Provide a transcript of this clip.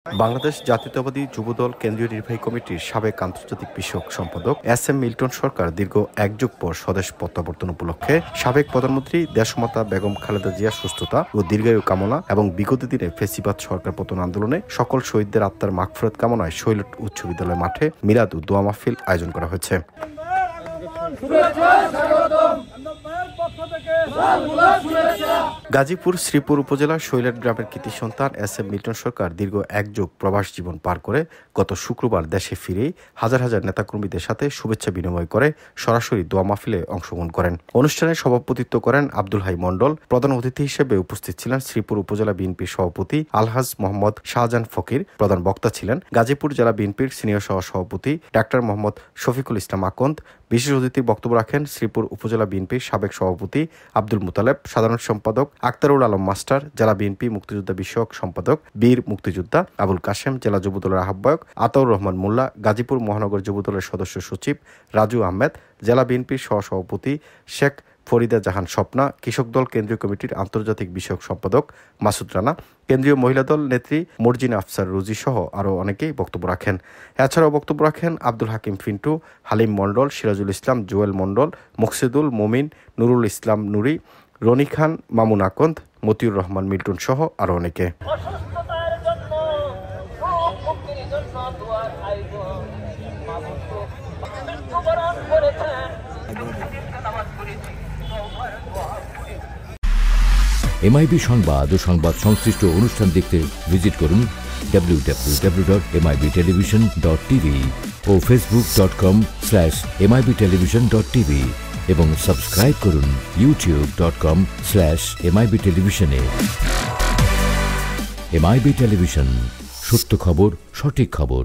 বাংলাদেশ জাতীয়তাবাদী যুবদল কেন্দ্রীয় নির্বাহী কমিটির সাবেক আন্তর্জাতিক বিষয়ক সম্পাদক এস.এম. মিল্টন সরকার দীর্ঘ এক যুগ পর স্বদেশ প্রত্যাবর্তন উপলক্ষে সাবেক প্রধানমন্ত্রী দেশমাতা বেগম খালেদা জিয়ার সুস্থতা ও দীর্ঘায়ু কামনা এবং বিগত দিনে ফ্যাসিবাদ সরকার পতন আন্দোলনে সকল শহীদদের আত্মার মাগফিরাত কামনায় শৈলট উচ্চ বিদ্যালয় মাঠে মিলাদ ও দোয়া মাহফিল আয়োজন করা হয়েছে। গাজীপুর শ্রীপুর উপজেলার শৈলট গ্রামের কৃতি সন্তান এস.এম. মিল্টন সরকার দীর্ঘ এক যুগ প্রবাস জীবন পার করে গত শুক্রবার দেশে ফিরেই হাজার হাজার নেতাকর্মীদের সাথে শুভেচ্ছা বিনিময় করে সরাসরি দোয়া মাহফিলে অংশগ্রহণ করেন। অনুষ্ঠানে সভাপতিত্ব করেন আব্দুল হাই মণ্ডল। প্রধান অতিথি হিসেবে উপস্থিত ছিলেন শ্রীপুর উপজেলা বিএনপির সভাপতি আলহাজ মোহাম্মদ শাহজাহান ফকির। প্রধান বক্তা ছিলেন গাজীপুর জেলা বিএনপির সিনিয়র সহসভাপতি ডাক্তার মোহাম্মদ শফিকুল ইসলাম আকন্দ। বিশেষ অতিথি বক্তব্য রাখেন শ্রীপুর উপজেলা বিএনপির সাবেক সভাপতি আব্দুল মুতালেব, সাধারণ সম্পাদক আক্তারুল আলম মাস্টার, জেলা বিএনপি মুক্তিযোদ্ধা বিষয়ক সম্পাদক বীর মুক্তিযোদ্ধা আবুল কাশেম, জেলা যুবদলের আহ্বায়ক আতাউর রহমান মোল্লা, গাজীপুর মহানগর যুবদলের সদস্য সচিব রাজু আহমেদ, জেলা বিএনপির সহসভাপতি শেখ ফরিদা জাহান স্বপ্না, কৃষক দল কেন্দ্রীয় কমিটির আন্তর্জাতিক বিষয়ক সম্পাদক মাসুদ রানা, কেন্দ্রীয় মহিলা দল নেত্রী মর্জিনা আফসার রুজি সহ আরও অনেকেই বক্তব্য রাখেন। এছাড়াও বক্তব্য রাখেন আব্দুল হাকিম ফিন্টু, হালিম মণ্ডল, সিরাজুল ইসলাম, জুয়েল মণ্ডল, মুকসিদুল মোমিন, নুরুল ইসলাম নুরি, রনি খান, মামুন আকন্দ, মতিউর রহমান মিল্টন সহ আরও অনেকে। এমআইবি সংবাদ ও সংবাদ সংশ্লিষ্ট অনুষ্ঠান দেখতে ভিজিট করুন www.mibtelevision.tv ও facebook.com/mibtelevision.tv এবং সাবস্ক্রাইব করুন youtube.com/mibtelevision এ। এমআইবি টেলিভিশন, সত্য খবর, সঠিক খবর।